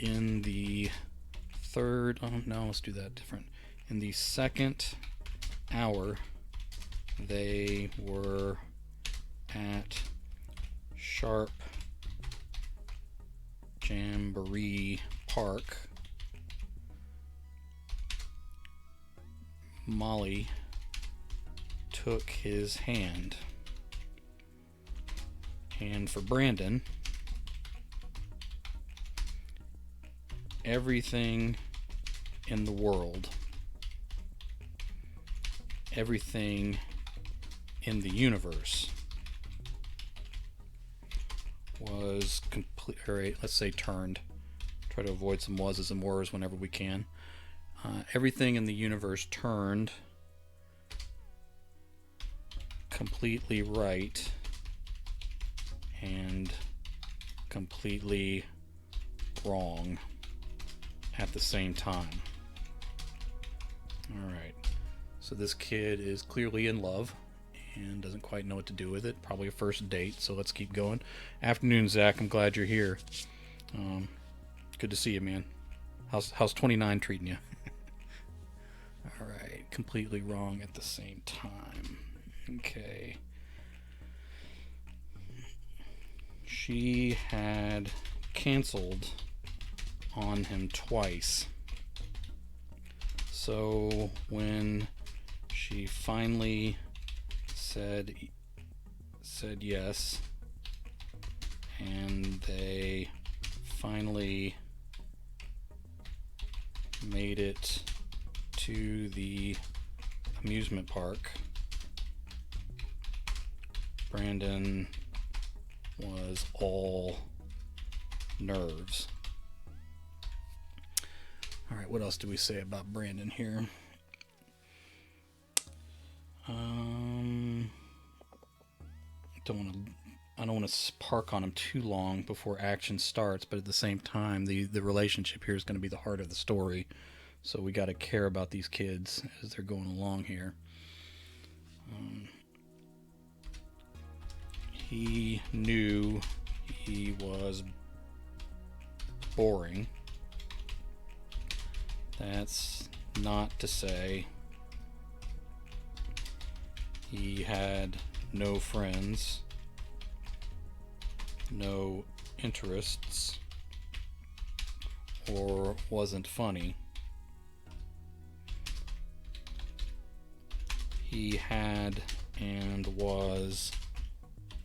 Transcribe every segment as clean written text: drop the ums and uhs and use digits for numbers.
in the third, oh no, let's do that different. In the second hour, they were at Sharp Jamboree Park. Molly took his hand. And for Brandon, everything in the world, everything in the universe was complete, or let's say turned. Try to avoid some was's and wers whenever we can. Everything in the universe turned completely right and completely wrong at the same time. Alright, so this kid is clearly in love and doesn't quite know what to do with it. Probably a first date, so let's keep going. Afternoon, Zach. I'm glad you're here. Good to see you, man. How's 29 treating you? Alright, completely wrong at the same time. Okay. She had canceled on him twice. So when she finally said yes, and they finally made it to the amusement park, Brandon was all nerves. Alright, what else do we say about Brandon here? I don't want to park on him too long before action starts, but at the same time, the relationship here is going to be the heart of the story. So we got to care about these kids as they're going along here. He knew he was boring. That's not to say he had no friends, no interests, or wasn't funny. He had and was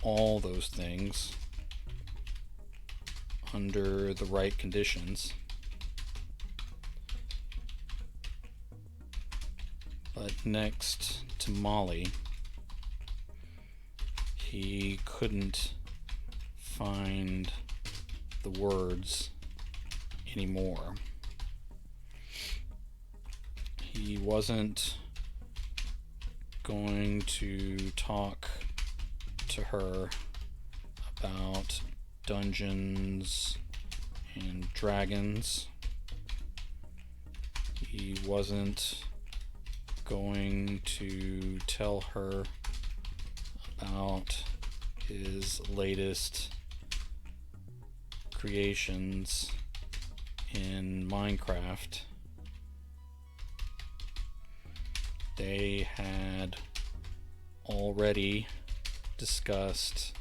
all those things under the right conditions. But next to Molly, he couldn't find the words anymore. He wasn't going to talk to her about Dungeons and Dragons. He wasn't going to tell her about his latest creations in Minecraft. They had already discussed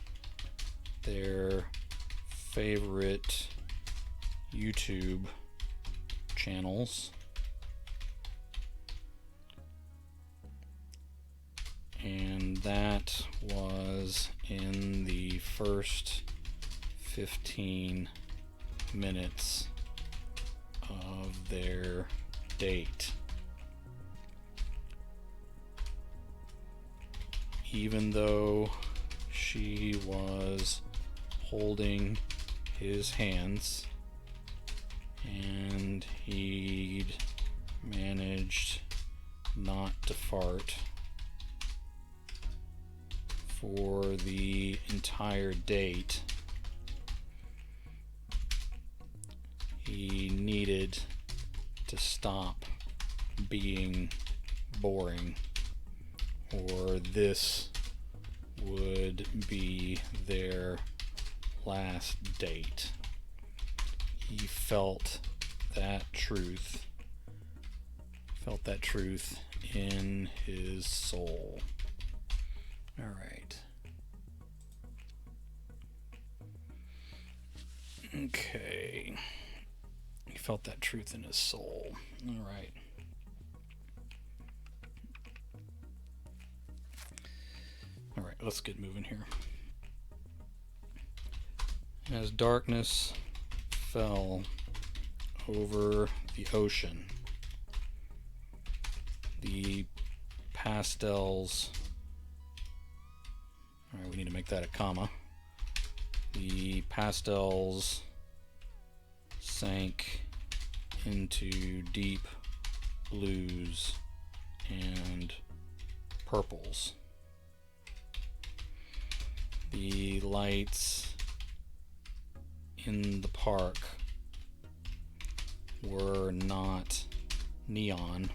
their favorite YouTube channels, and that was in the first 15 minutes of their date. Even though she was holding his hands and he'd managed not to fart for the entire date, he needed to stop being boring, or this would be their last date. He felt that truth. Felt that truth in his soul. All right. Okay. He felt that truth in his soul. All right. All right, let's get moving here. As darkness fell over the ocean, the pastels. All right, we need to make that a comma. The pastels sank into deep blues and purples. The lights in the park were not neon,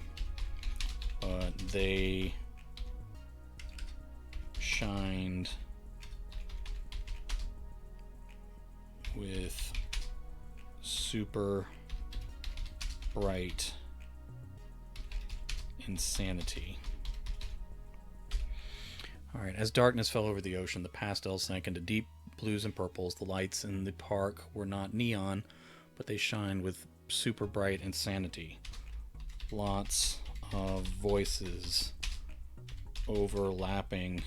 but they shined with super bright insanity. All right, as darkness fell over the ocean, the pastels sank into deep blues and purples. The lights in the park were not neon, but they shined with super bright insanity. Lots of voices overlapping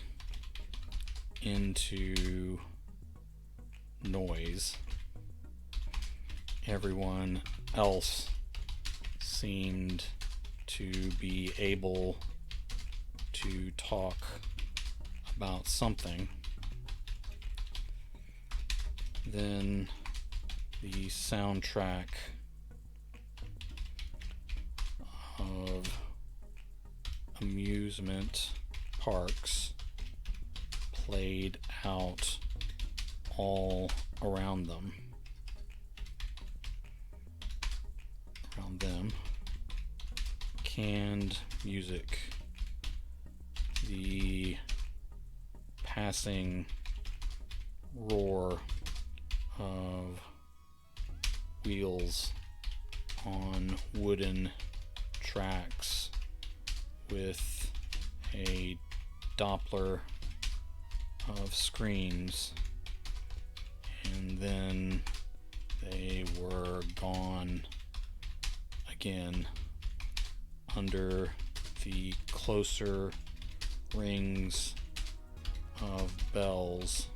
into noise. Everyone else seemed to be able to talk about something. Then the soundtrack of amusement parks played out all around them. Around them. Canned music. The passing roar of wheels on wooden tracks with a Doppler of screams, and then they were gone again under the closer rings of bells.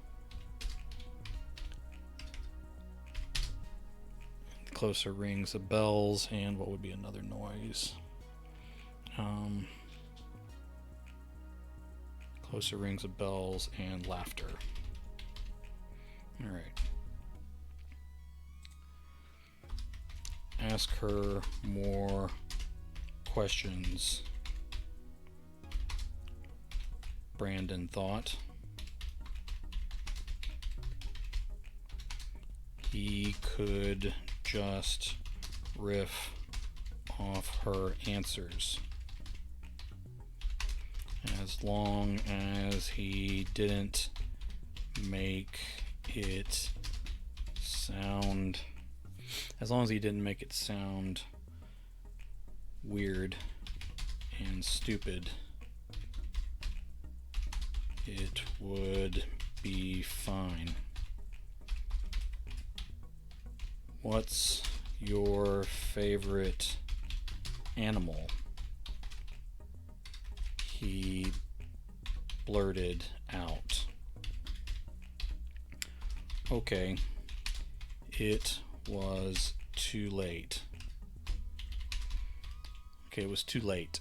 Closer rings of bells, and what would be another noise? Closer rings of bells and laughter. All right. Ask her more questions, Brandon thought. He could just riff off her answers. As long as he didn't make it sound weird and stupid, it would be fine. What's your favorite animal? He blurted out. Okay, it was too late. Okay, it was too late.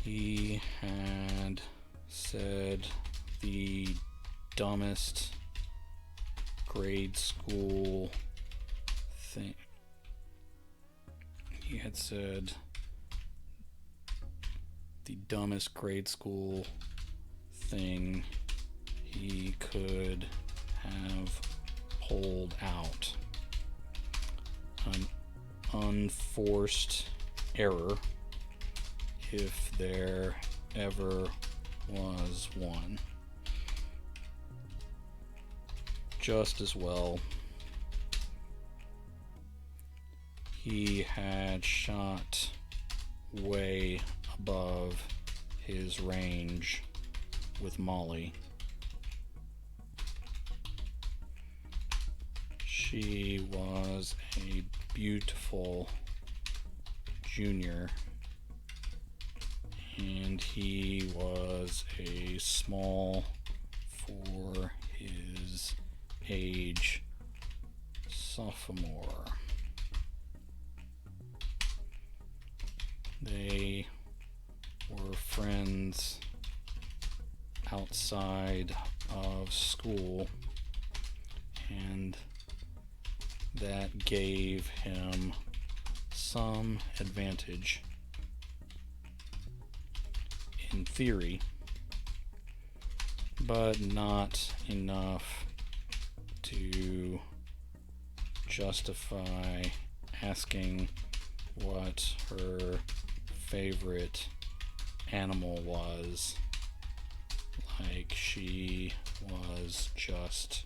He had said the dumbest grade school thing. He had said the dumbest grade school thing he could have pulled out. An unforced error, if there ever was one. just as well. He had shot way above his range with Molly. She was a beautiful junior, and he was a small for his age sophomore. They were friends outside of school, and that gave him some advantage in theory, but not enough to justify asking what her favorite animal was, like she was just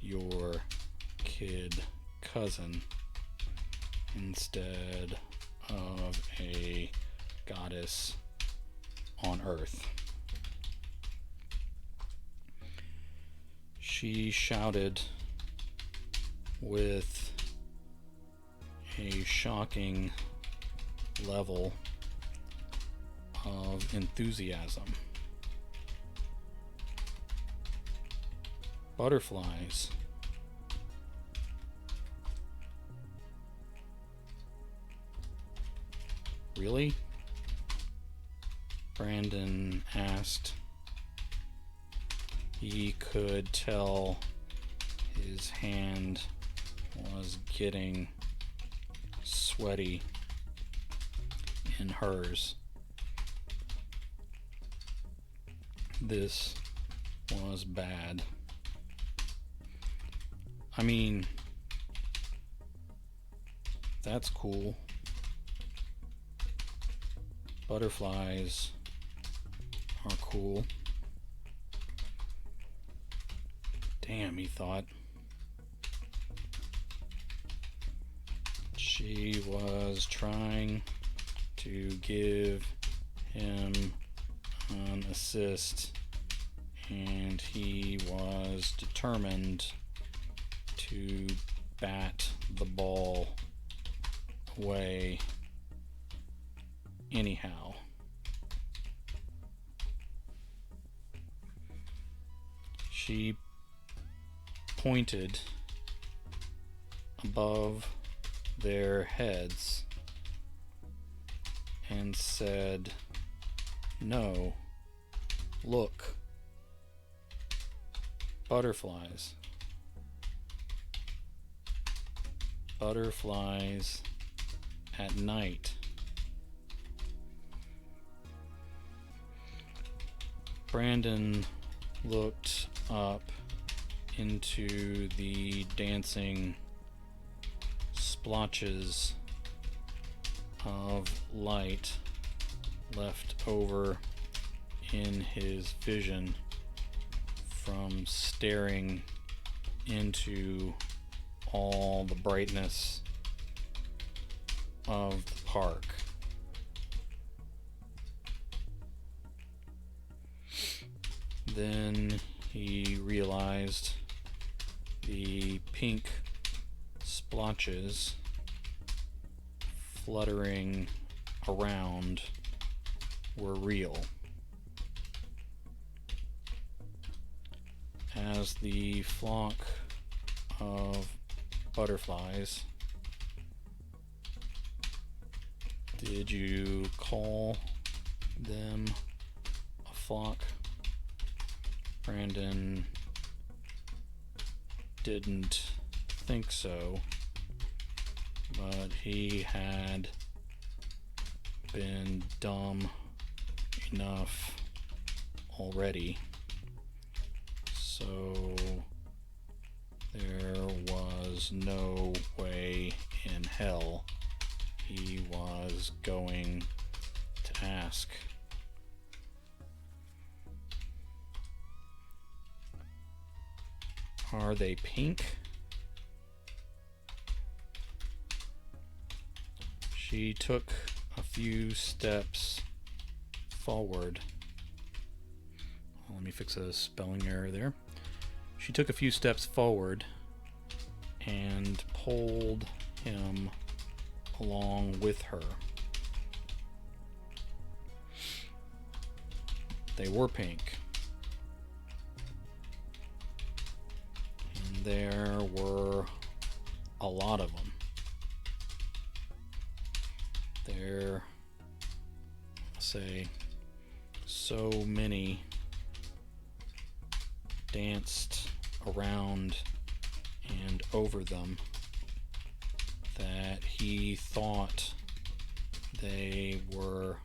your kid cousin instead of a goddess on earth. She shouted with a shocking level of enthusiasm. Butterflies. Really? Brandon asked. He could tell his hand was getting sweaty in hers. This was bad. I mean, that's cool. Butterflies are cool. Damn, he thought. She was trying to give him an assist, and he was determined to bat the ball away anyhow. She pointed above their heads and said, "No, look, butterflies. Butterflies at night." Brandon looked up into the dancing splotches of light left over in his vision from staring into all the brightness of the park. Then he realized the pink splotches fluttering around were real. As the flock of butterflies, did you call them a flock? Brandon didn't think so, but he had been dumb enough already, so there was no way in hell he was going to ask. Are they pink? She took a few steps forward. Let me fix a spelling error there. She took a few steps forward and pulled him along with her. They were pink. And there were a lot of them. There, say, so many danced around and over them that he thought they were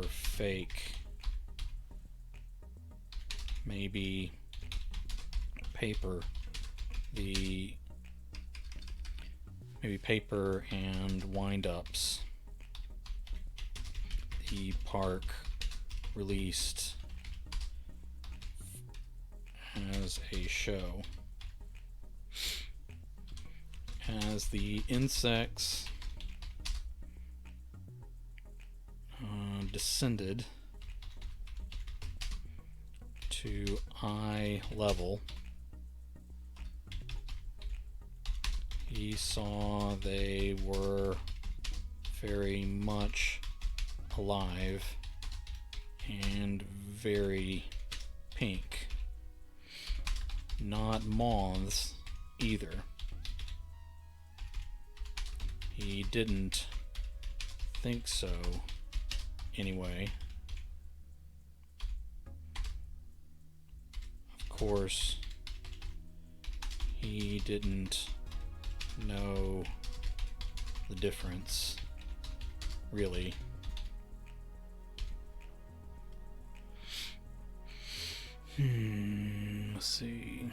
fake. Maybe paper. Maybe paper and wind-ups. The park released as a show. As the insects descended to eye level, he saw they were very much alive and very pink. Not moths either. He didn't think so anyway. Of course, he didn't know the difference, really. Let's see.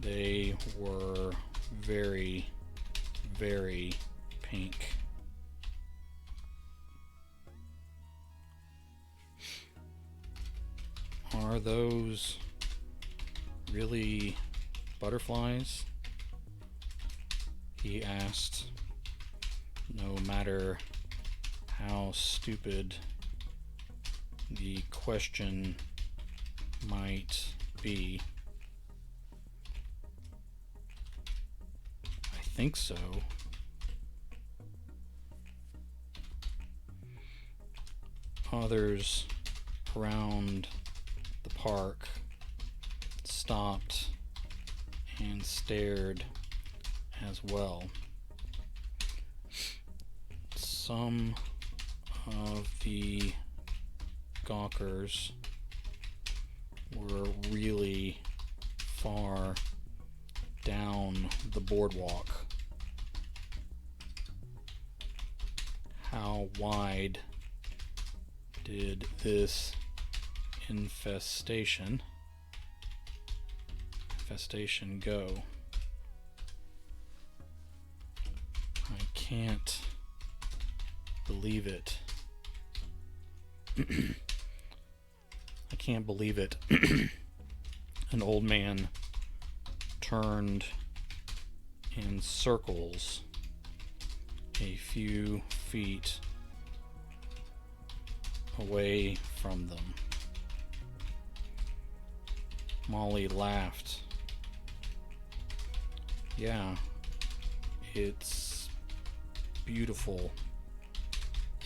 They were very, very pink. Are those really butterflies? He asked, no matter how stupid the question might be. I think so. Others around the park stopped and stared as well. Some of the gawkers were really far down the boardwalk. How wide did this infestation go? I can't believe it. I can't believe it. An old man turned in circles a few feet away from them. Molly laughed. Yeah, it's beautiful,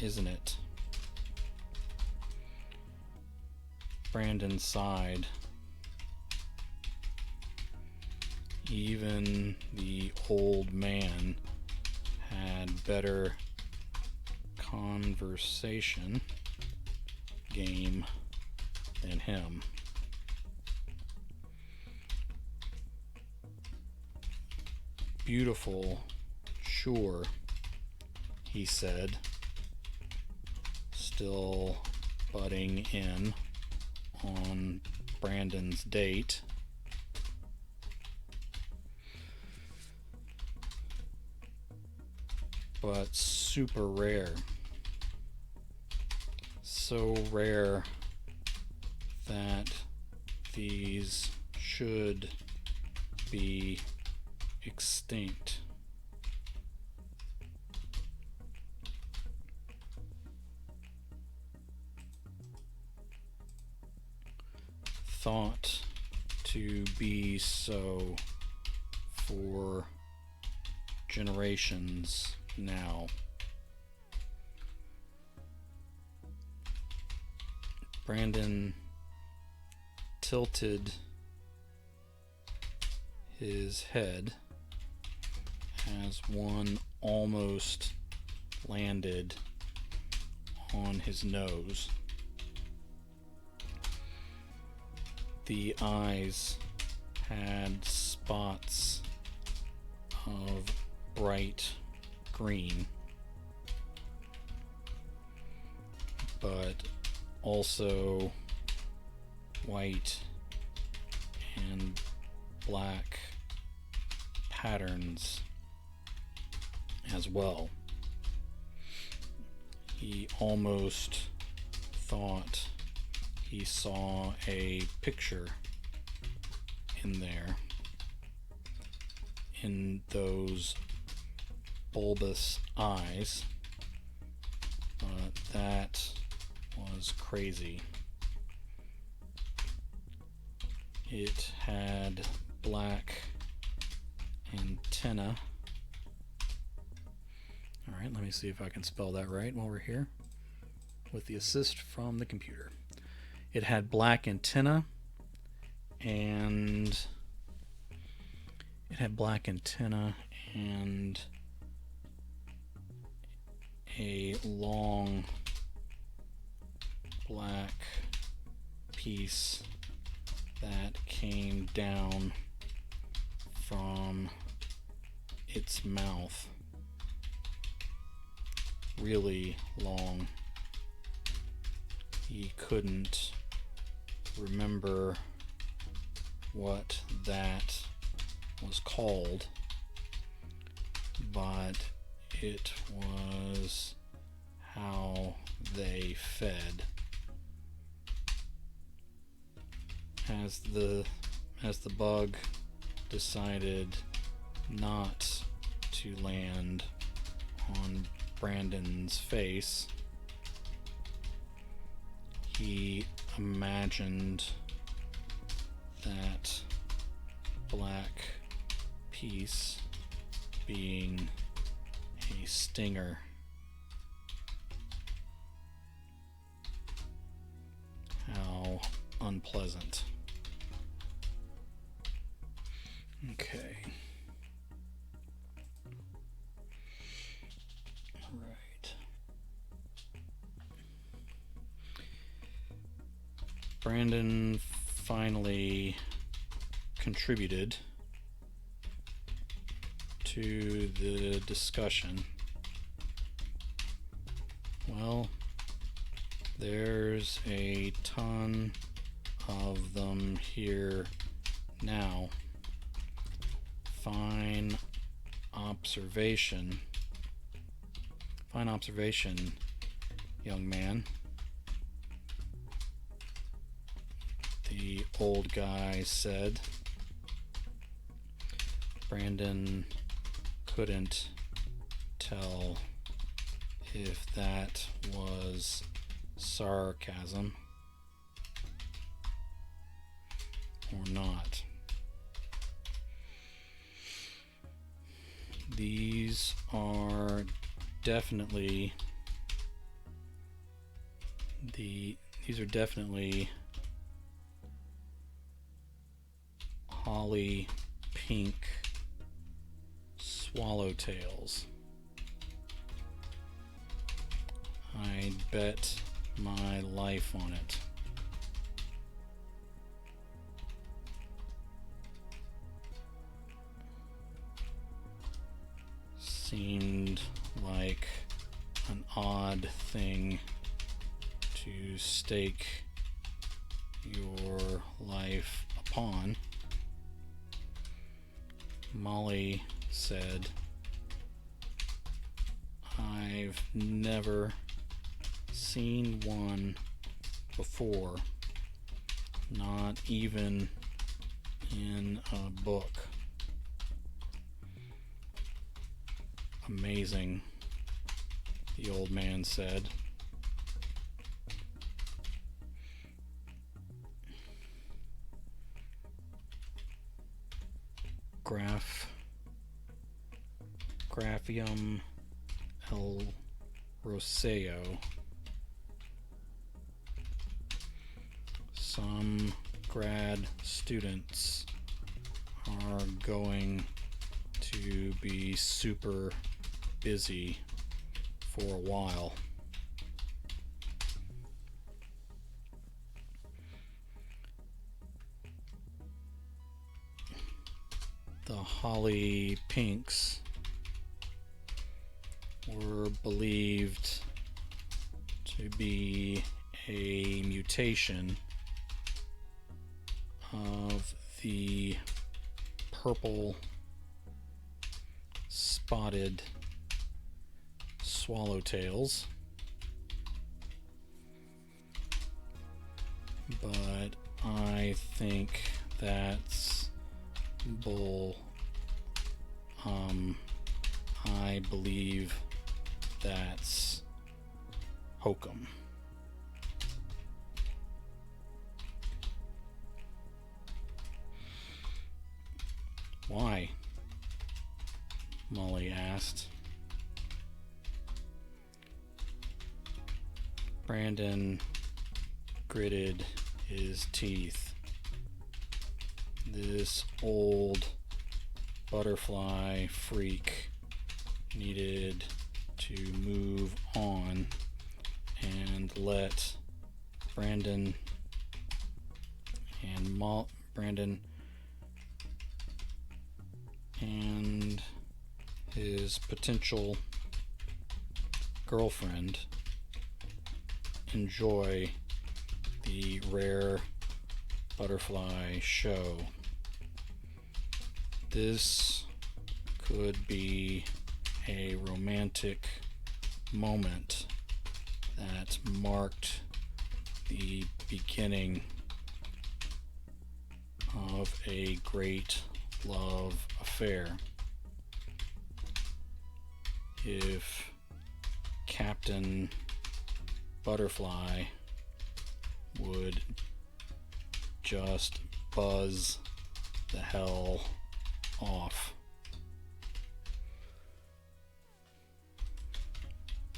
isn't it? Brandon sighed. Even the old man had better conversation game than him. Beautiful, sure, he said, still butting in on Brandon's date. But super rare. So rare that these should be extinct. Thought to be so for generations now. Brandon tilted his head as one almost landed on his nose. The eyes had spots of bright green, but also white and black patterns as well. He almost thought he saw a picture in there, in those bulbous eyes, but that was crazy. It had black antenna. Alright, let me see if I can spell that right while we're here with the assist from the computer. It had black antenna and a long black piece that came down from its mouth. Really long. He couldn't remember what that was called, but it was how they fed. As the bug decided not to land on Brandon's face, he imagined that black piece being a stinger. How unpleasant. Okay. All right. Brandon finally contributed to the discussion. Well, there's a ton of them here now. Fine observation, young man. The old guy said. Brandon couldn't tell if that was sarcasm or not. These are definitely holly pink swallowtails. I'd bet my life on it. Seemed like an odd thing to stake your life upon. Molly said, I've never seen one before, Not even in a book. Amazing, the old man said. Graphium El Roseo. Some grad students are going to be super busy for a while. The Holly Pinks were believed to be a mutation of the purple spotted swallowtails, but I think that's bull. I believe that's hokum. Why? Molly asked. Brandon gritted his teeth. This old butterfly freak needed to move on and let Brandon and his potential girlfriend enjoy the rare butterfly show. This could be a romantic moment that marked the beginning of a great love affair. If Captain Butterfly would just buzz the hell off.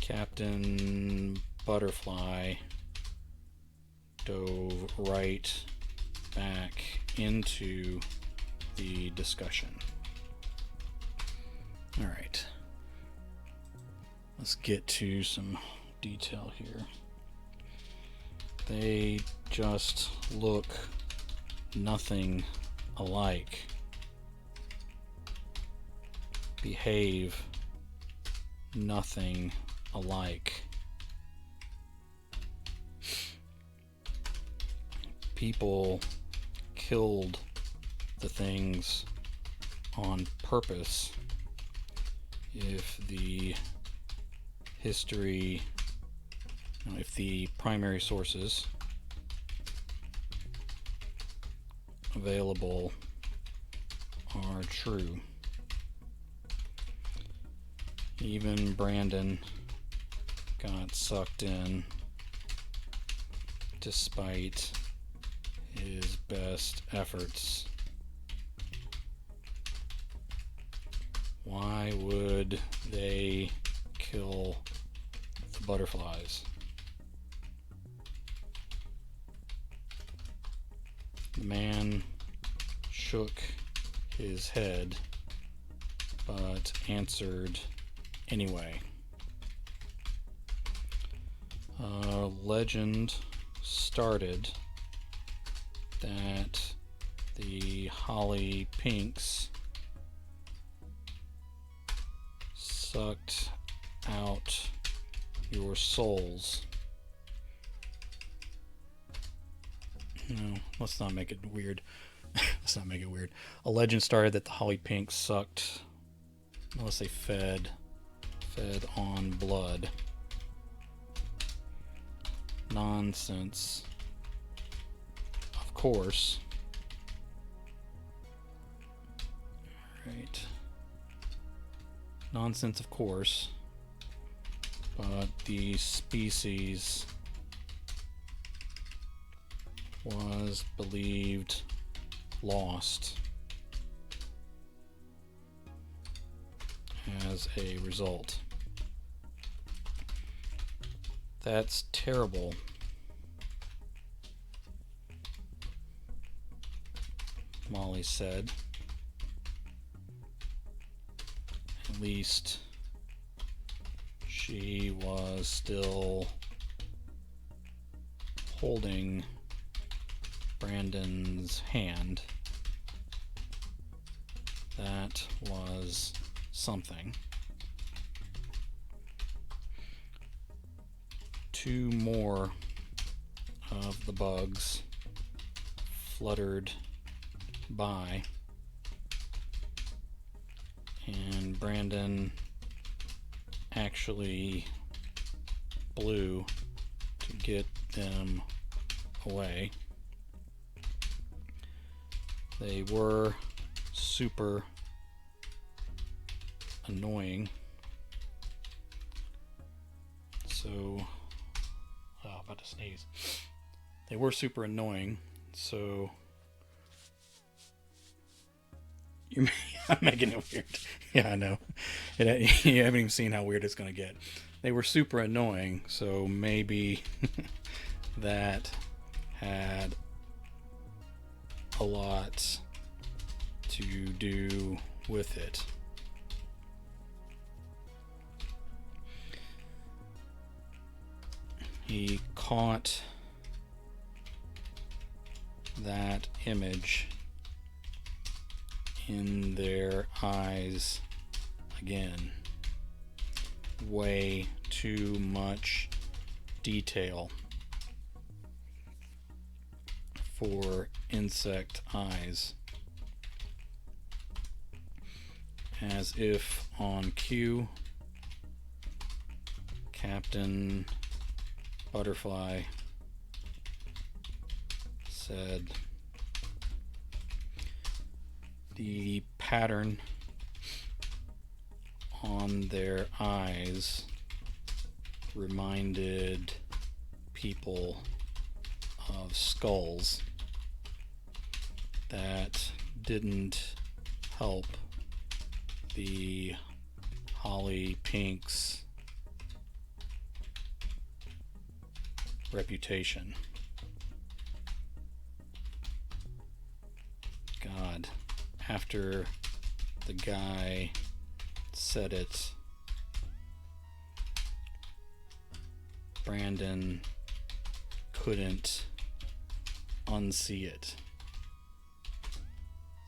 Captain Butterfly dove right back into the discussion. All right. Let's get to some detail here. They just look nothing alike. Behave nothing alike. People killed the things on purpose. If the primary sources available are true. Even Brandon got sucked in despite his best efforts. Why would they kill the butterflies? The man shook his head, but answered anyway. A legend started that the Holly Pinks sucked out your souls. No, let's not make it weird. Let's not make it weird. A legend started that the Holly Pinks sucked, let's say fed on blood. Nonsense. Of of course, right, nonsense, of course, but the species was believed lost as a result. That's terrible. Molly said. At least she was still holding Brandon's hand. That was something. 2 more of the bugs fluttered by, and Brandon actually blew to get them away. They were super annoying. So, about to sneeze. They were super annoying, so I'm making it weird. Yeah, I know. You haven't even seen how weird it's going to get. They were super annoying, so maybe that had a lot to do with it. He caught that image in their eyes again. Way too much detail for insect eyes. As if on cue, Captain Butterfly said, the pattern on their eyes reminded people of skulls. That didn't help the Holly Pink's reputation. God, after the guy said it, Brandon couldn't unsee it.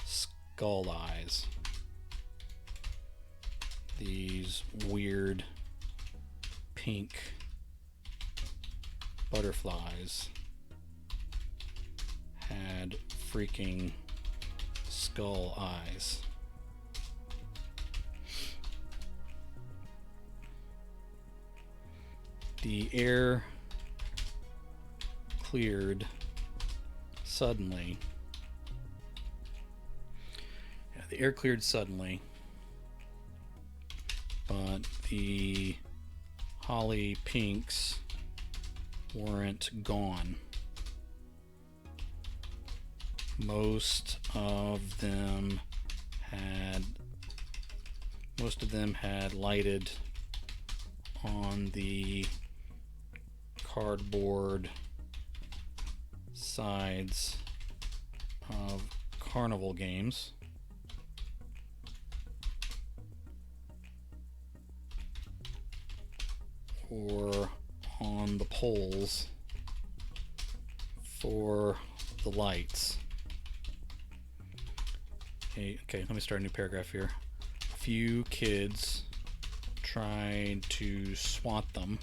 Skull eyes. These weird pink butterflies had freaking skull eyes. The air cleared suddenly. Yeah, the air cleared suddenly, but the Holly Pinks weren't gone. Most of them had lighted on the cardboard sides of carnival games. Or on the poles for the lights. Okay, let me start a new paragraph here. A few kids tried to swat them,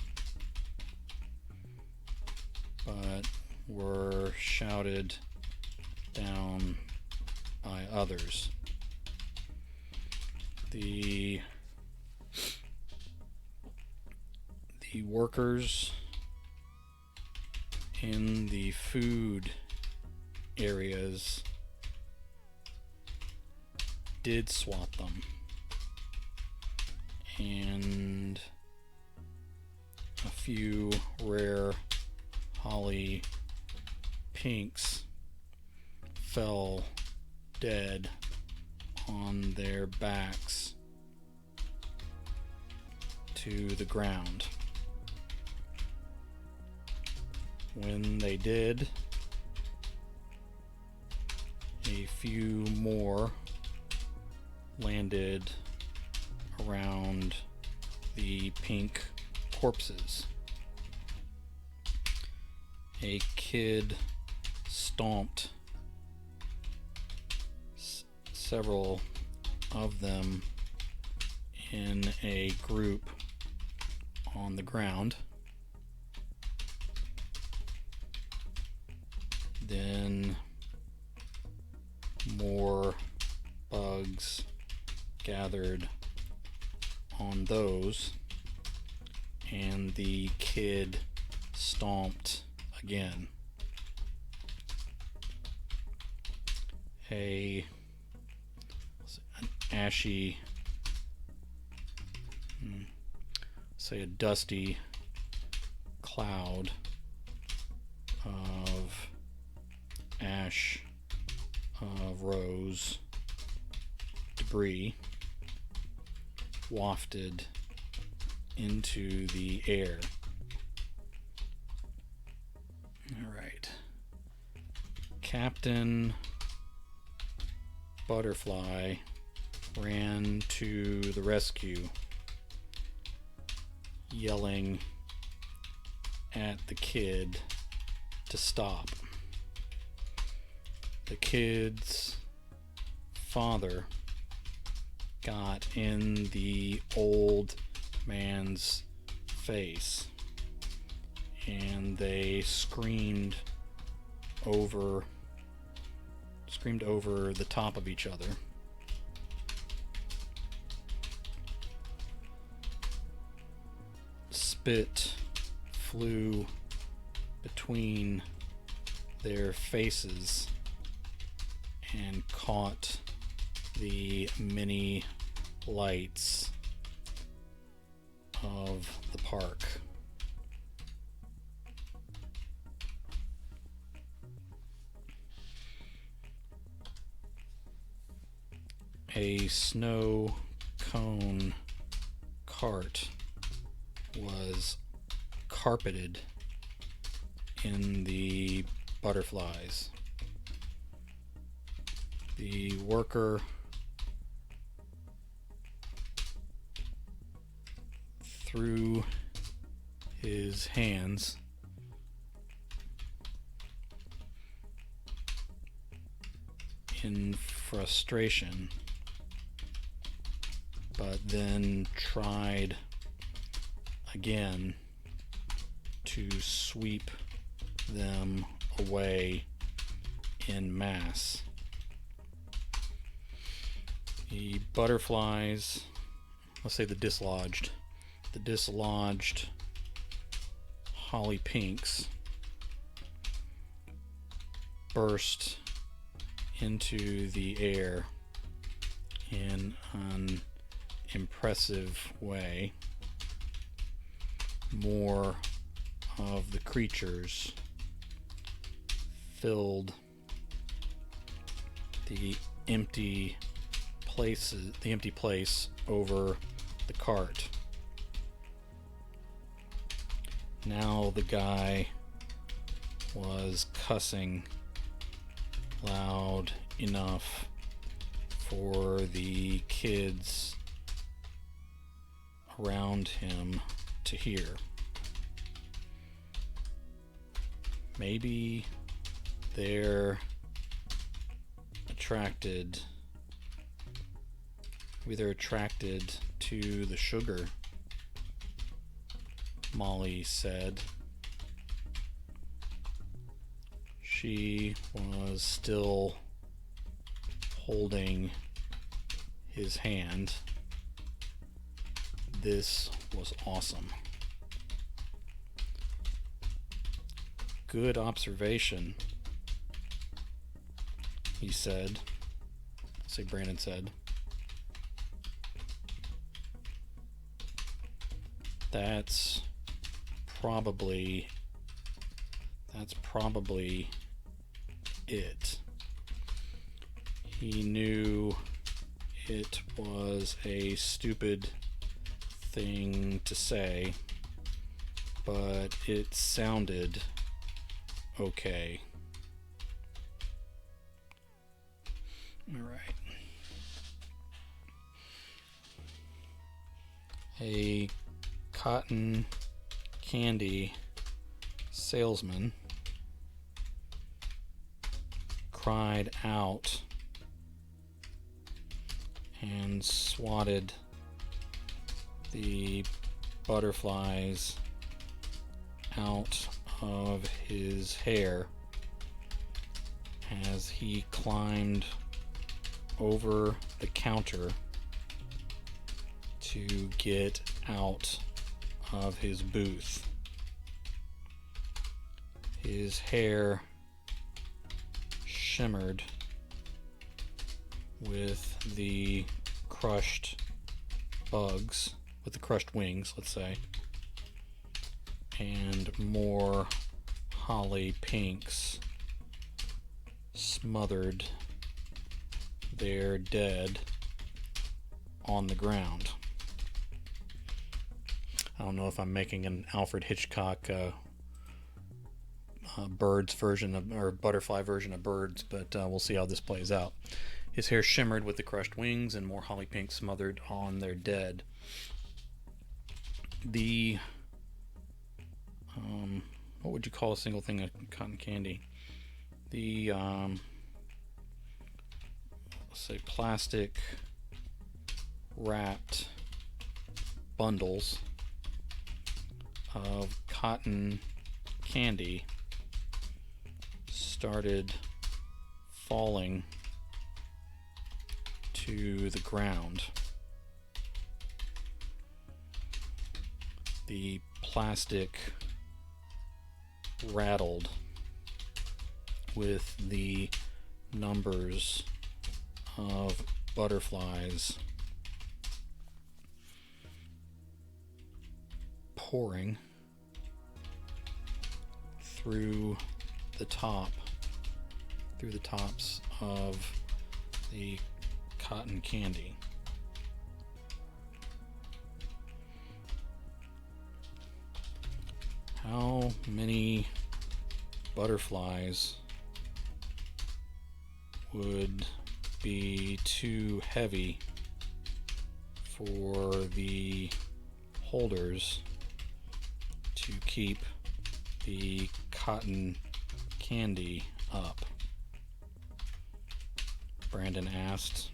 but were shouted down by others. The workers in the food areas did swat them, and a few rare holly pinks fell dead on their backs to the ground. When they did, a few more landed around the pink corpses. A kid stomped several of them in a group on the ground. Then more bugs gathered on those, and the kid stomped again. An ashy, say a dusty cloud of ash, rose debris wafted into the air. All right. Captain Butterfly ran to the rescue, yelling at the kid to stop. The kid's father got in the old man's face, and they screamed over the top of each other. Spit flew between their faces and caught the many lights of the park. A snow cone cart was carpeted in the butterflies. The worker threw his hands in frustration, but then tried again to sweep them away en masse. The butterflies, let's say the dislodged holly pinks burst into the air in an impressive way. More of the creatures filled the empty place over the cart. Now the guy was cussing loud enough for the kids around him to hear. Maybe they're attracted to the sugar, Molly said. She was still holding his hand. This was awesome. Good observation. he said. Say Brandon said. That's probably it. He knew it was a stupid thing to say, but it sounded okay. All right. A cotton candy salesman cried out and swatted the butterflies out of his hair as he climbed over the counter to get out of his booth. His hair shimmered with the crushed bugs, with the crushed wings, let's say, and more holly pinks smothered their dead on the ground. I don't know if I'm making an Alfred Hitchcock birds version of, or butterfly version of birds, but we'll see how this plays out. His hair shimmered with the crushed wings and more holly pink smothered on their dead. The what would you call a single thing of cotton candy? The let's say plastic wrapped bundles of cotton candy started falling to the ground. The plastic rattled with the numbers of butterflies pouring through the tops of the cotton candy. How many butterflies would be too heavy for the holders to keep the cotton candy up? Brandon asked.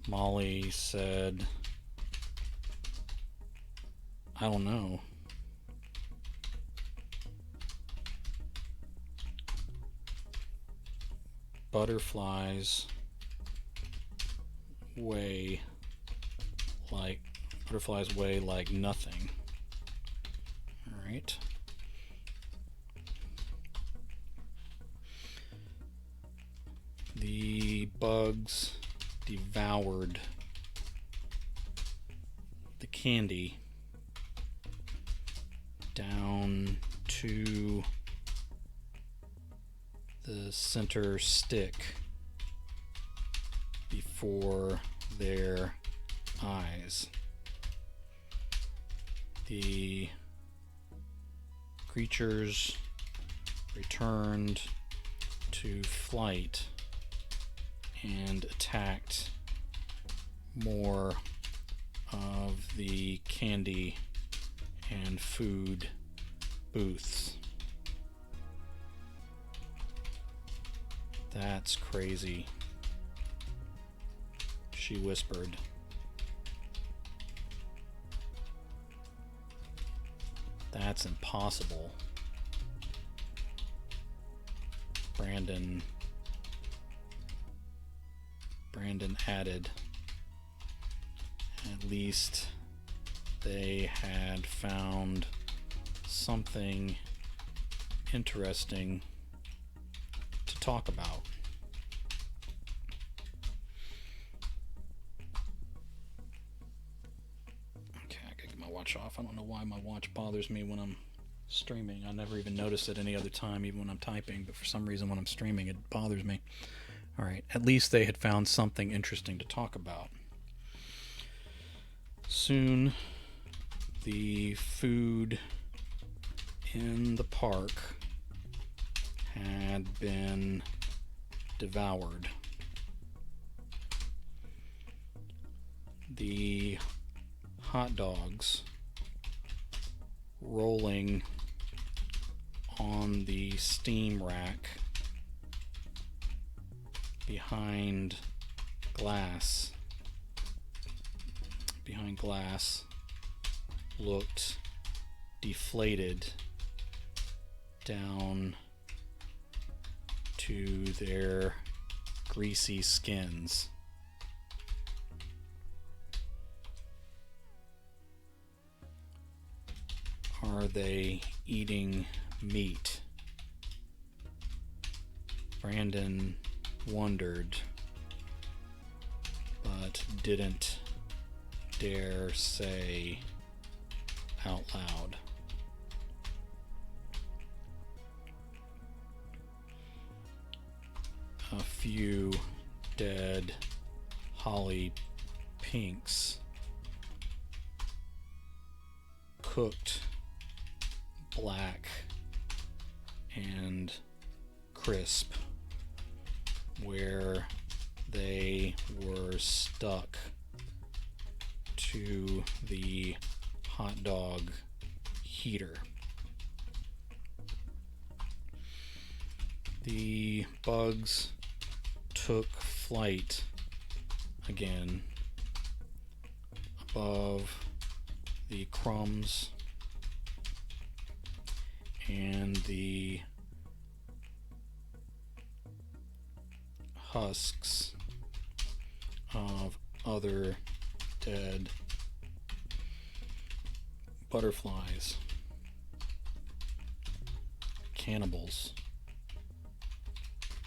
Molly said, I don't know. Butterflies weigh like nothing. All right. The bugs devoured the candy down to the center stick before their eyes. The creatures returned to flight and attacked more of the candy and food booths. That's crazy, she whispered. That's impossible. Brandon added, at least they had found something interesting talk about. Okay, I gotta get my watch off. I don't know why my watch bothers me when I'm streaming. I never even notice it any other time, even when I'm typing, but for some reason when I'm streaming it bothers me. Alright, at least they had found something interesting to talk about. Soon the food in the park had been devoured. The hot dogs rolling on the steam rack behind glass looked deflated down to their greasy skins. Are they eating meat? Brandon wondered, but didn't dare say out loud. A few dead holly pinks, cooked black and crisp, where they were stuck to the hot dog heater. The bugs took flight again above the crumbs and the husks of other dead butterflies. Cannibals,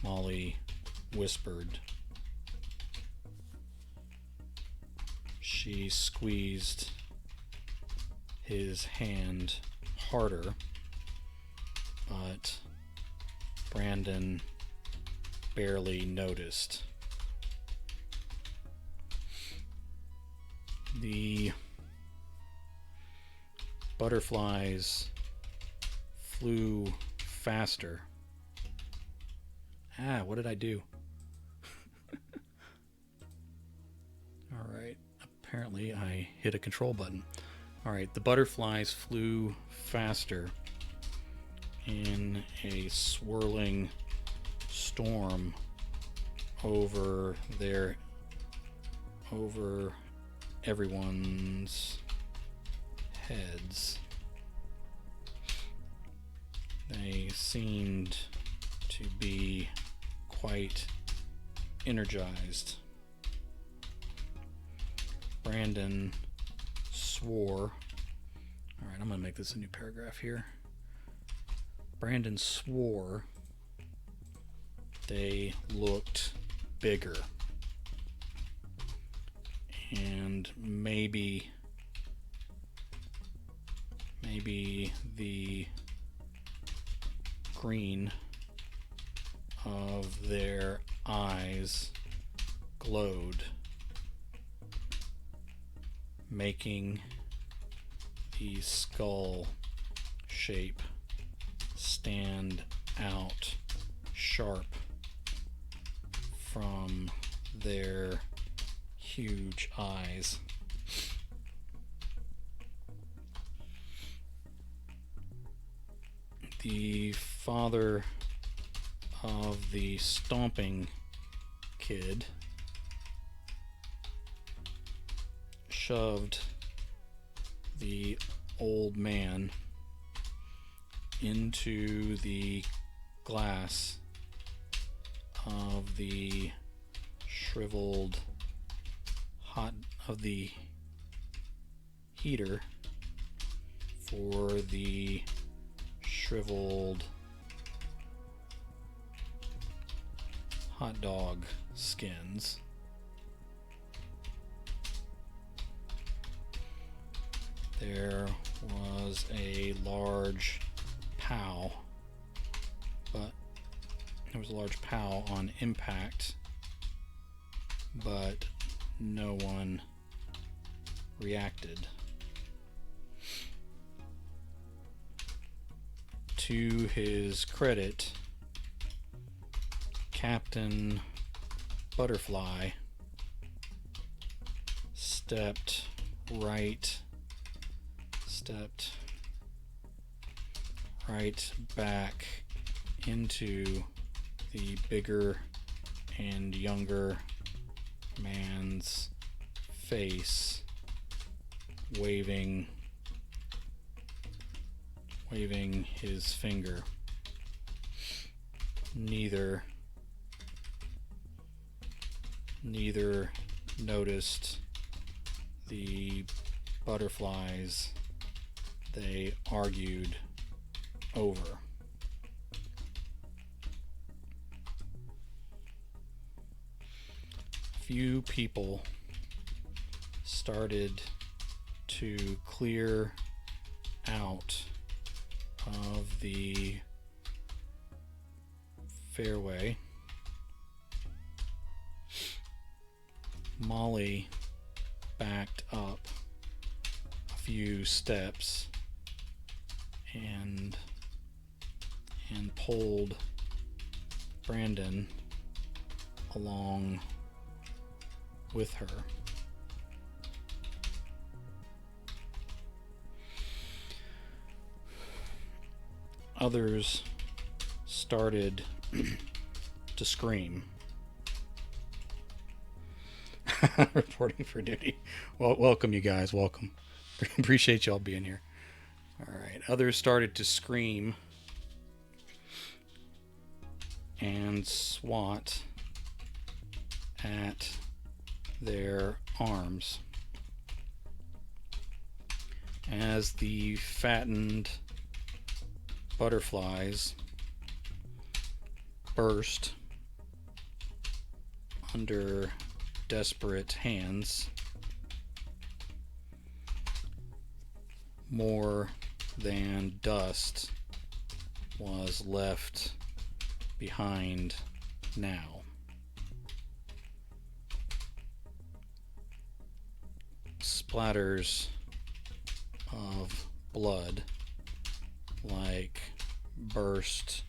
Molly whispered. She squeezed his hand harder, but Brandon barely noticed. The butterflies flew faster. What did I do? Alright, apparently I hit a control button. Alright, the butterflies flew faster in a swirling storm over everyone's heads. They seemed to be quite energized. Brandon swore. Alright, I'm going to make this a new paragraph here. Brandon swore they looked bigger. And maybe the green of their eyes glowed, making the skull shape stand out sharp from their huge eyes. The father of the stomping kid shoved the old man into the glass of the shriveled heater for the shriveled hot dog skins. There was a large POW, but there was a large POW on impact, but no one reacted. To his credit, Captain Butterfly stepped right back into the bigger and younger man's face, waving his finger. Neither noticed the butterflies they argued over. Few people started to clear out of the fairway. Molly backed up a few steps and pulled Brandon along with her. Others started to scream. Reporting for duty. Well, welcome, you guys. Welcome. Appreciate y'all being here. All right. Others started to scream and swat at their arms as the fattened butterflies burst under desperate hands. More than dust was left behind now. Splatters of blood like burst,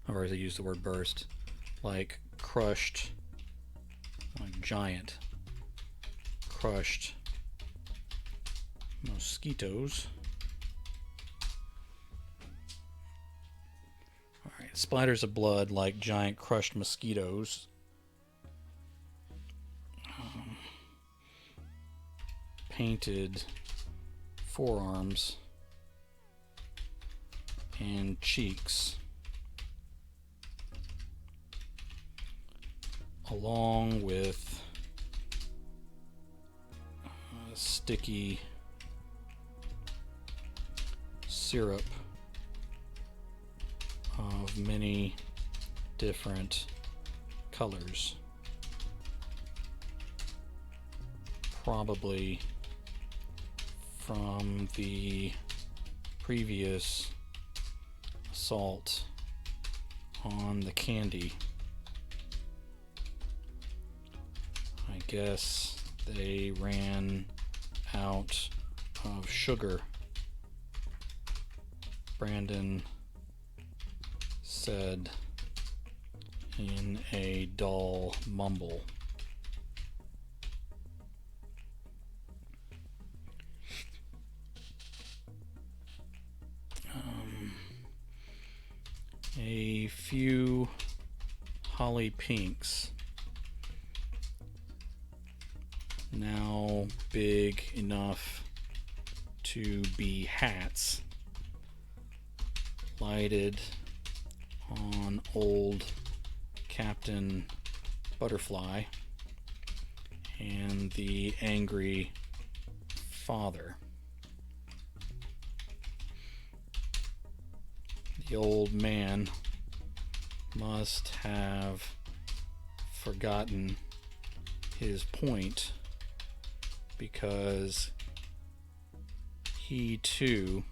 or as I use the word burst, like crushed, like giant crushed mosquitoes. Alright, splatters of blood like giant crushed mosquitoes. Painted forearms and cheeks, along with sticky syrup of many different colors, probably from the previous assault on the candy. I guess they ran out of sugar, Brandon said in a dull mumble. A few holly pinks, now big enough to be hats, lighted on old Captain Butterfly and the angry father. The old man must have forgotten his point, because he too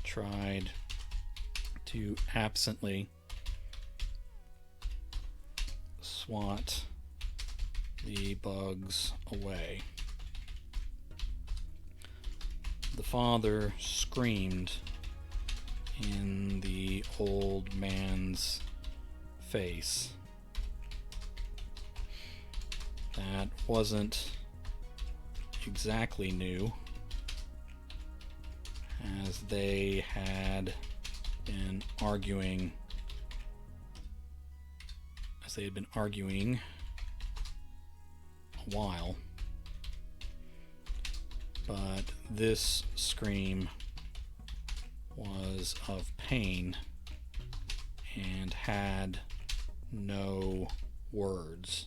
tried to absently swat the bugs away. The father screamed in the old man's face. That wasn't exactly new, as they had been arguing a while. But this scream was of pain and had no words.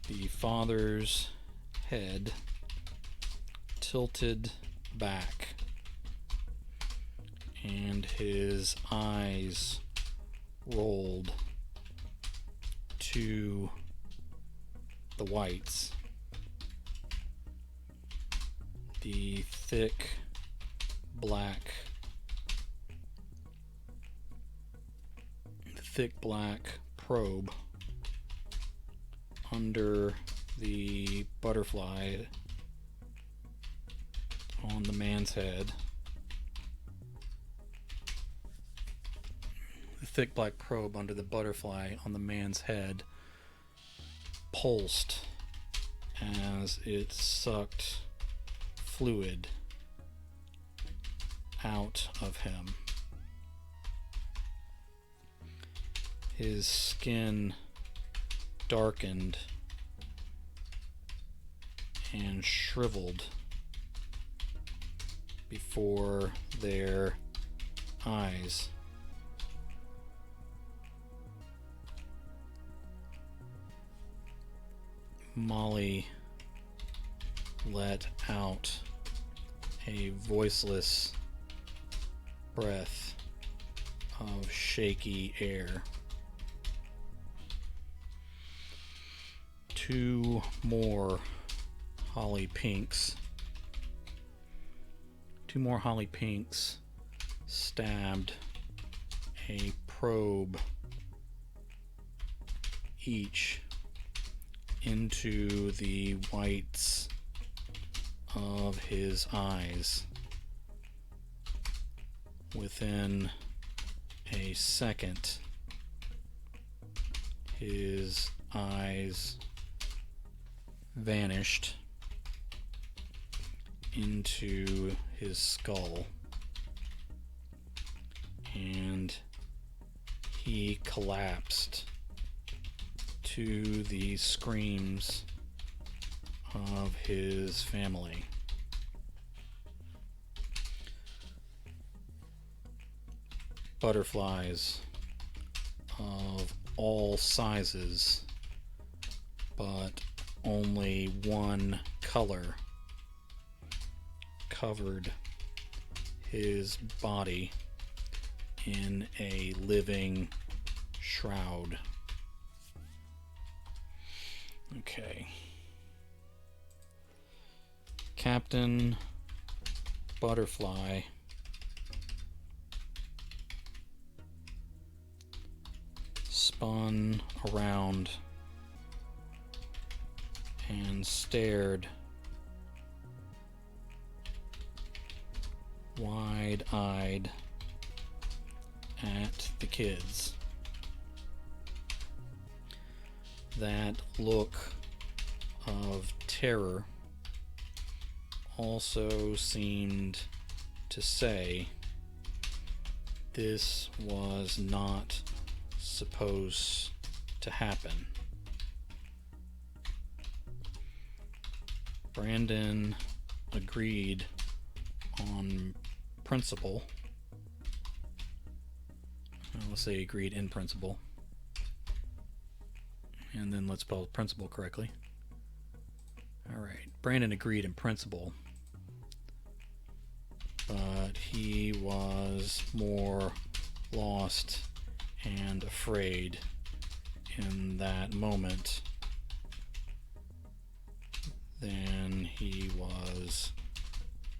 The father's head tilted back, and his eyes rolled to the whites. The thick black probe under the butterfly on the man's head. The thick black probe under the butterfly on the man's head pulsed as it sucked fluid out of him. His skin darkened and shriveled before their eyes. Molly let out a voiceless breath of shaky air. Two more holly pinks stabbed a probe each into the whites of his eyes. Within a second, his eyes vanished into his skull, and he collapsed to the screams of his family. Butterflies of all sizes, but only one color, covered his body in a living shroud. Okay. Captain Butterfly spun around and stared wide-eyed at the kids. That look of terror also seemed to say this was not supposed to happen. Brandon agreed on principle. Let's say agreed in principle. And then let's spell principle correctly. Alright, Brandon agreed in principle, but he was more lost and afraid in that moment than he was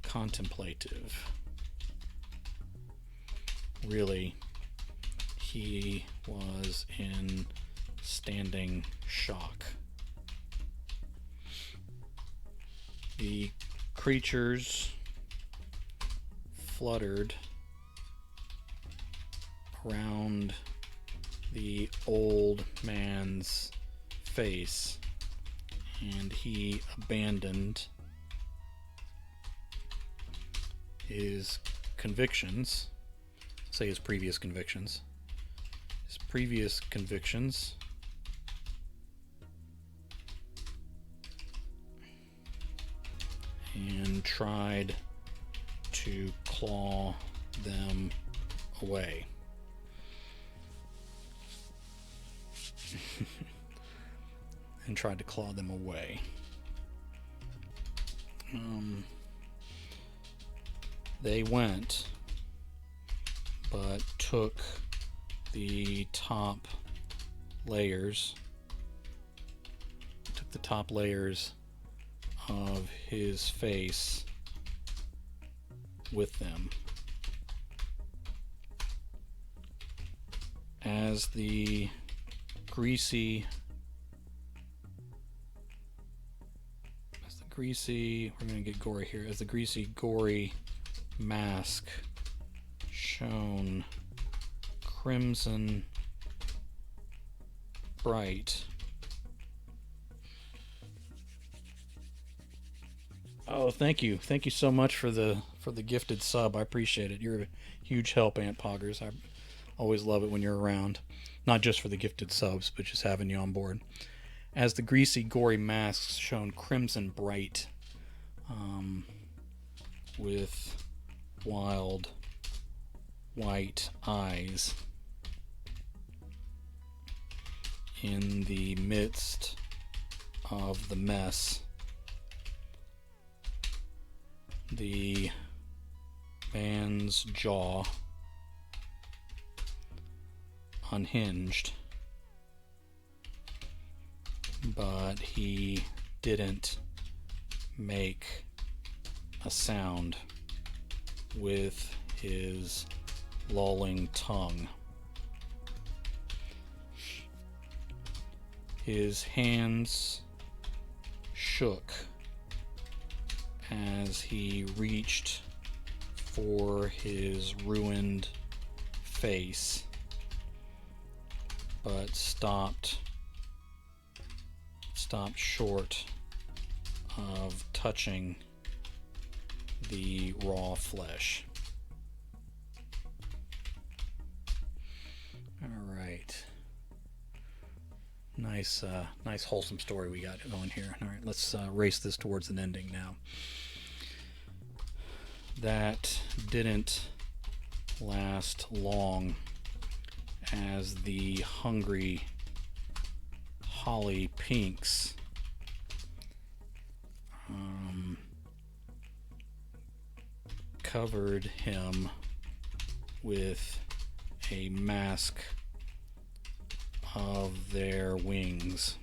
contemplative. Really, he was in standing shock. The creatures fluttered around the old man's face, and he abandoned his convictions, say his previous convictions, and tried to claw them away. And tried to claw them away. They went, but took the top layers, of his face with them. As the greasy, we're going to get gory here, as the greasy, gory mask shone crimson bright. Oh, thank you so much for the gifted sub. I appreciate it. You're a huge help, Aunt Poggers. I always love it when you're around, not just for the gifted subs, but just having you on board. As the greasy, gory masks shone crimson bright, with wild white eyes, in the midst of the mess, the man's jaw unhinged, but he didn't make a sound with his lolling tongue. His hands shook as he reached for his ruined face, but stopped short of touching the raw flesh. All right. Nice wholesome story we got going here. All right, let's race this towards an ending now. That didn't last long, as the hungry Holly Pinks covered him with a mask of their wings.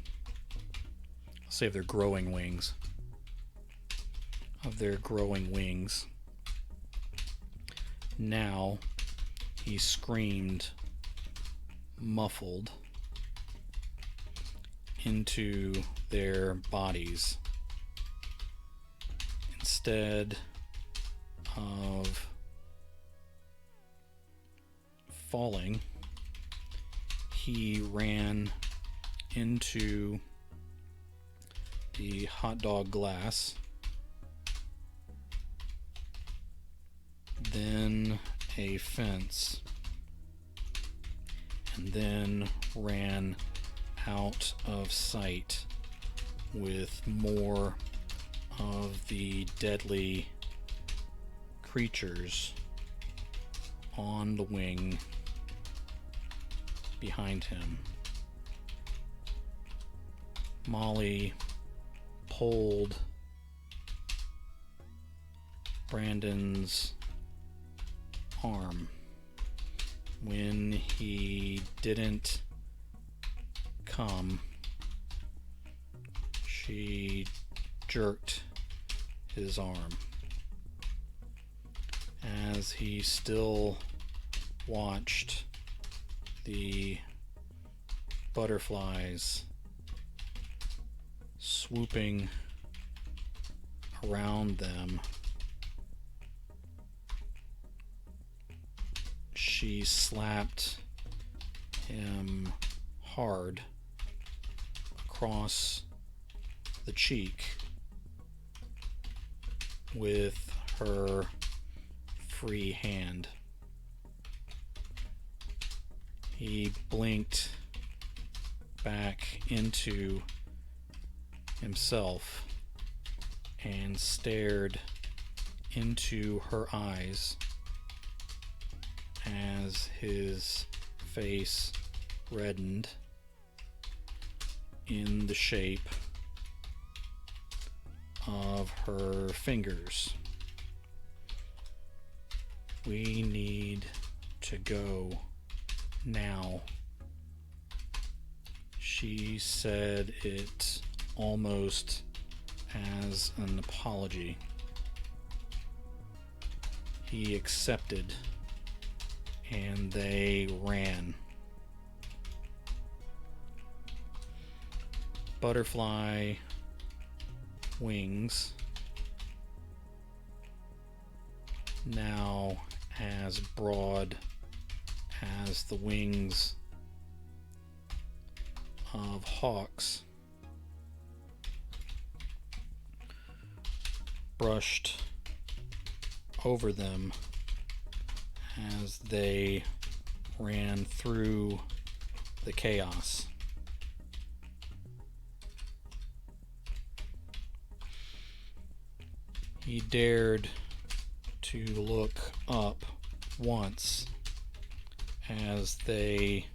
I'll say of their growing wings. Now he screamed, muffled, into their bodies. Instead of falling, he ran into the hot dog glass, then a fence, and then ran out of sight with more of the deadly creatures on the wing behind him. Molly pulled Brandon's arm. When he didn't come, she jerked his arm. As he still watched the butterflies swooping around them, she slapped him hard across the cheek with her free hand. He blinked back into himself and stared into her eyes as his face reddened in the shape of her fingers. We need to go now. She said it almost as an apology. He accepted, and they ran. Butterfly wings, now as broad as the wings of hawks, brushed over them as they ran through the chaos. He dared to look up once as they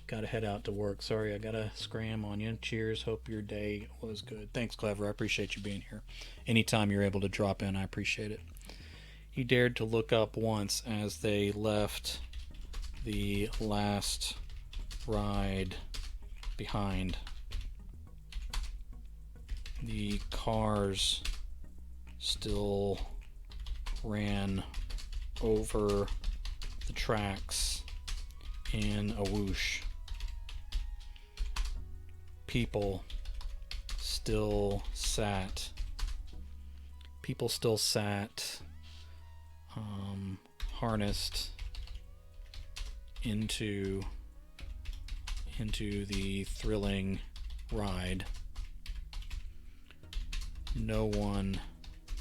gotta head out to work. Sorry, I gotta scram on you. Cheers. Hope your day was good. Thanks, Clever. I appreciate you being here. Anytime you're able to drop in, I appreciate it. He dared to look up once as they left the last ride behind. The cars still ran over the tracks in a whoosh. People still sat harnessed into the thrilling ride. No one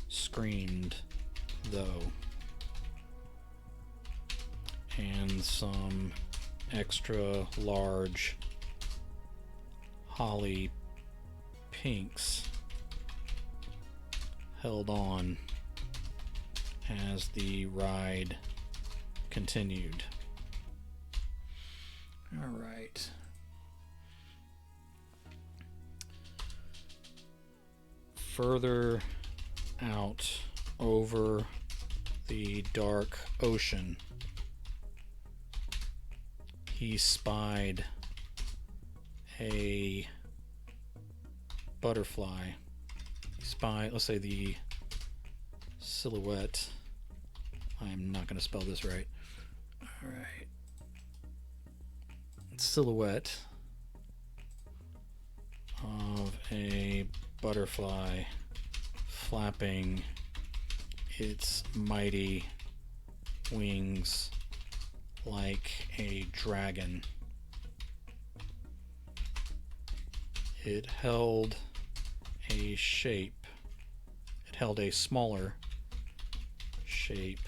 screamed, though, and some extra large holly pinks held on as the ride continued. All right. Further out over the dark ocean, he spied a butterfly. Let's say the silhouette. I'm not going to spell this right. All right. Silhouette of a butterfly flapping its mighty wings like a dragon. It held a shape. It held a smaller shape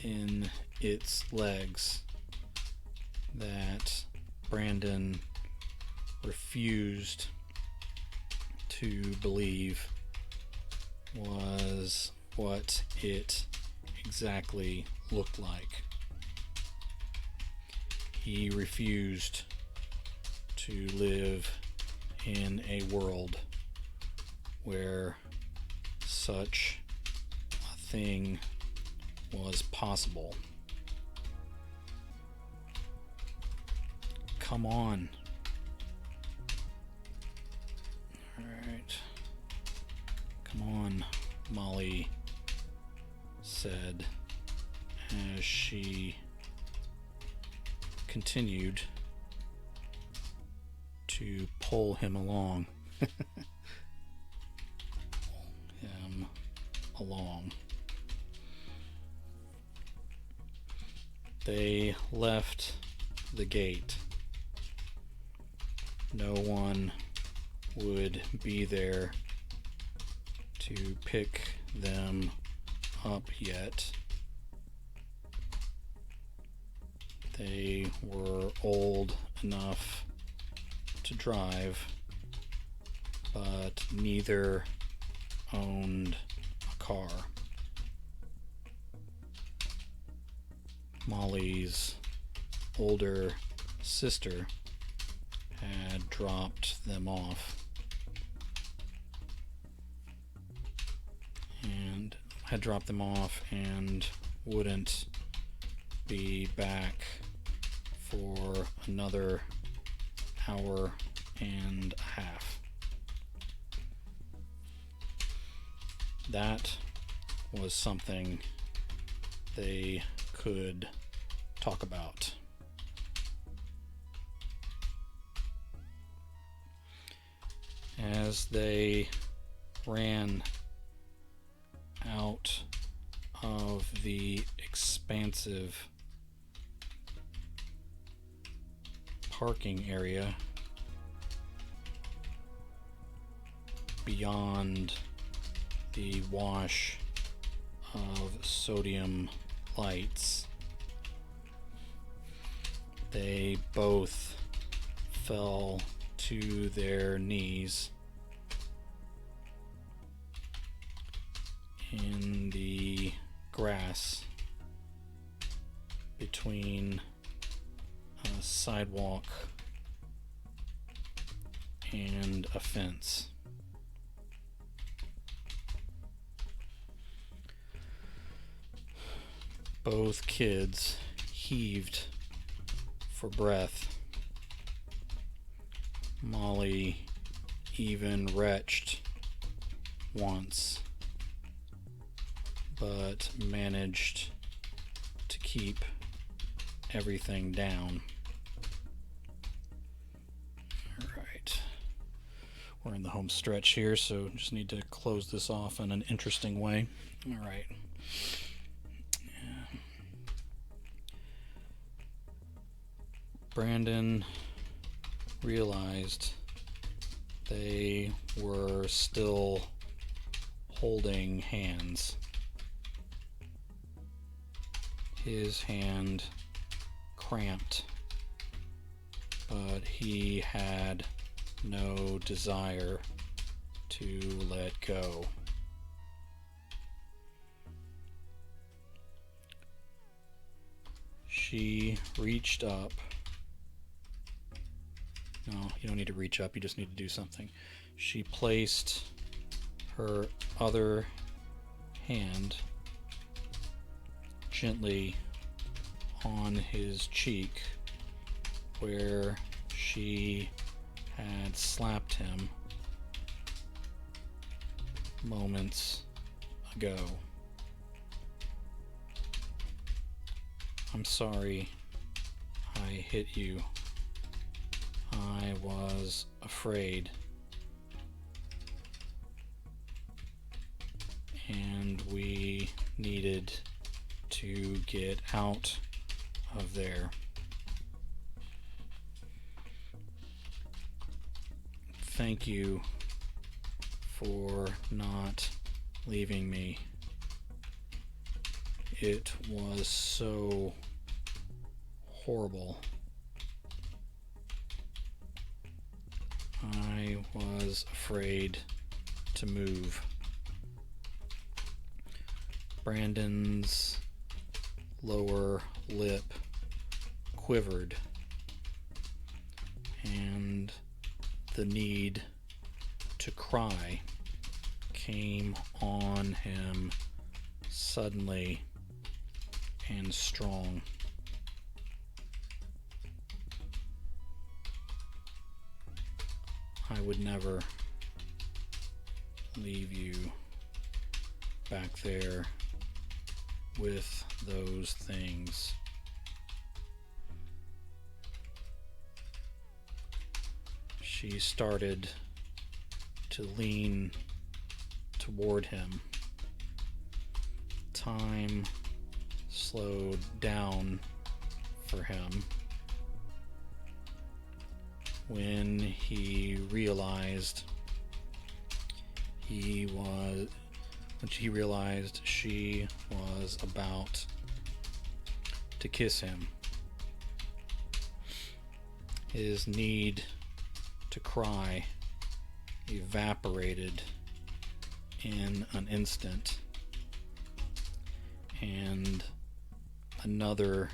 in its legs that Brandon refused to believe was what it exactly looked like. He refused to live in a world where such thing was possible. Come on. Alright. Come on, Molly said as she continued to pull him along. They left the gate. No one would be there to pick them up yet. They were old enough to drive, but neither owned a car. Molly's older sister had dropped them off and wouldn't be back for another hour and a half. That was something they could talk about. As they ran out of the expansive parking area beyond the wash of sodium lights, they both fell to their knees in the grass between a sidewalk and a fence. Both kids heaved for breath. Molly even retched once, but managed to keep everything down. Alright. We're in the home stretch here, so just need to close this off in an interesting way. Alright. Brandon realized they were still holding hands. His hand cramped, but he had no desire to let go. She reached up. No, you don't need to reach up, you just need to do something. She placed her other hand gently on his cheek where she had slapped him moments ago. I'm sorry I hit you. I was afraid. And we needed to get out of there. Thank you for not leaving me. It was so horrible. I was afraid to move. Brandon's lower lip quivered, and the need to cry came on him suddenly and strong. I would never leave you back there with those things. She started to lean toward him. Time slowed down for him when he realized she was about to kiss him. His need to cry evaporated in an instant, and another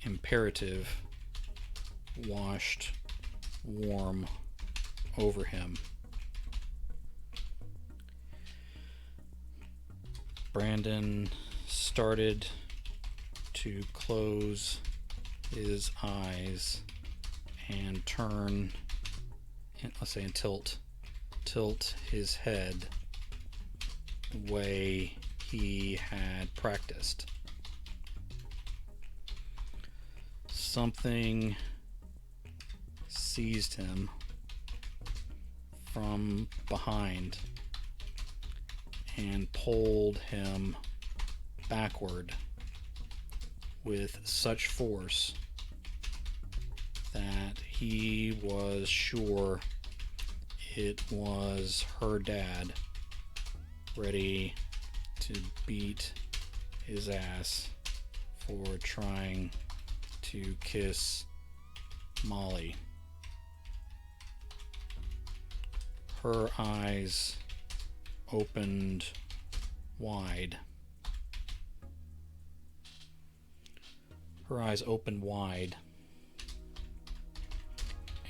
imperative washed warm over him. Brandon started to close his eyes and turn, and tilt his head the way he had practiced. Something seized him from behind and pulled him backward with such force that he was sure it was her dad, ready to beat his ass for trying to kiss Molly. Her eyes opened wide.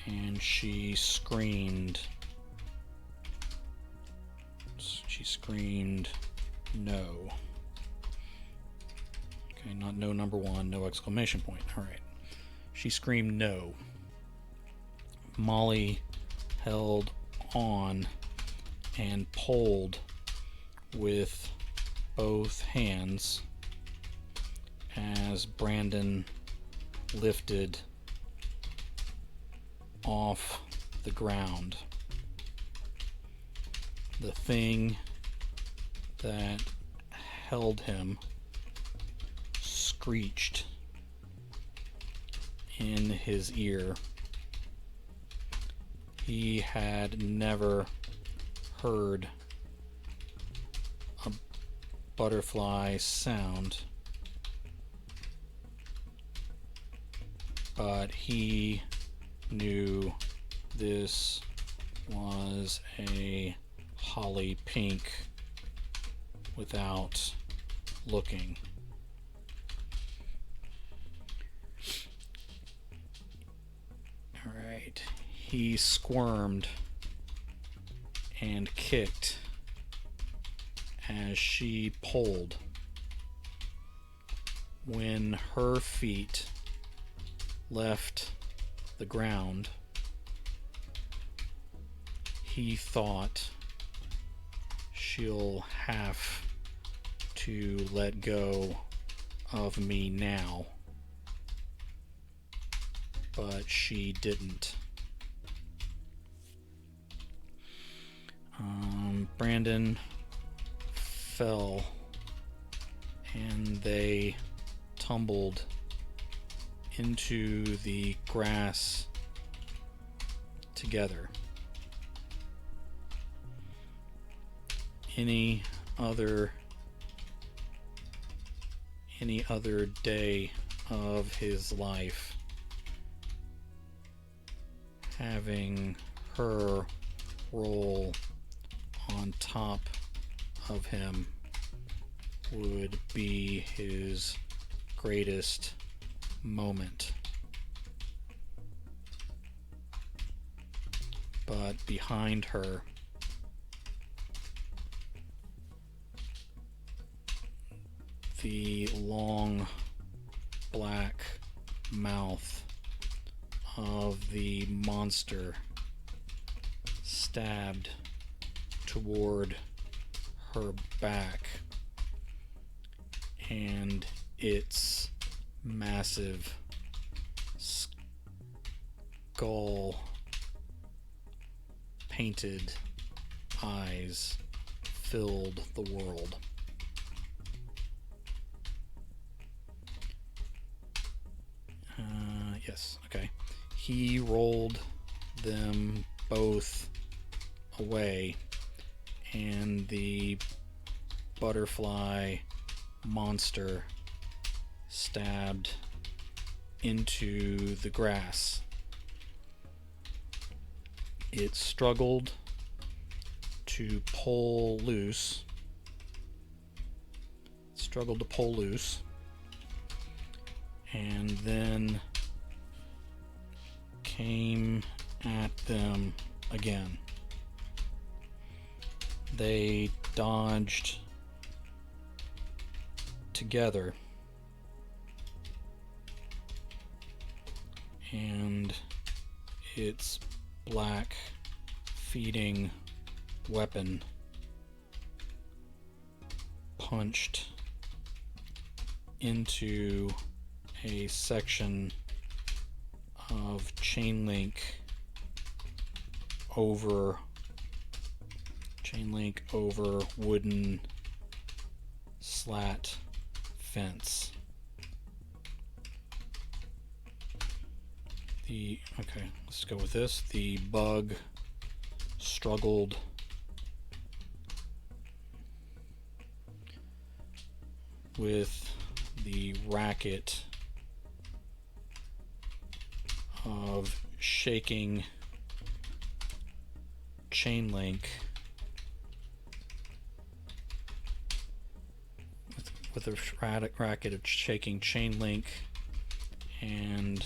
And she screamed. No. Okay, not no number one, no exclamation point. All right. She screamed no. Molly held on and pulled with both hands as Brandon lifted off the ground. The thing that held him screeched in his ear. He had never heard a butterfly sound, but he knew this was a holly pink without looking. All right. He squirmed and kicked as she pulled. When her feet left the ground, he thought, she'll have to let go of me now. But she didn't. Brandon fell and they tumbled into the grass together. Any other day of his life, having her roll on top of him would be his greatest moment. But behind her, the long black mouth of the monster stabbed toward her back, and its massive skull painted eyes filled the world. Yes, okay. He rolled them both away, and the butterfly monster stabbed into the grass. It struggled to pull loose. And then came at them again. They dodged together, and its black feeding weapon punched into a section of chain link over wooden slat fence. Okay, let's go with this. The bug struggled with the racket of shaking chain link with a racket of shaking chain link and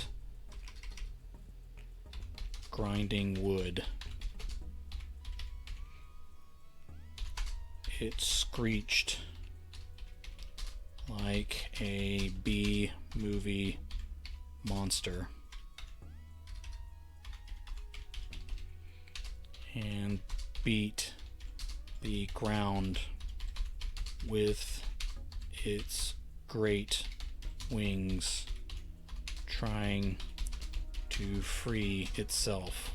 grinding wood. It screeched like a B-movie monster and beat the ground with its great wings, trying to free itself.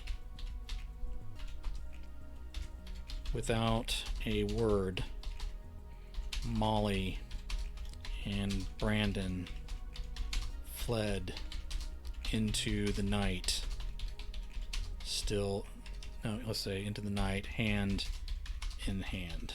Without a word, Molly and Brandon fled into the night, into the night, hand in hand.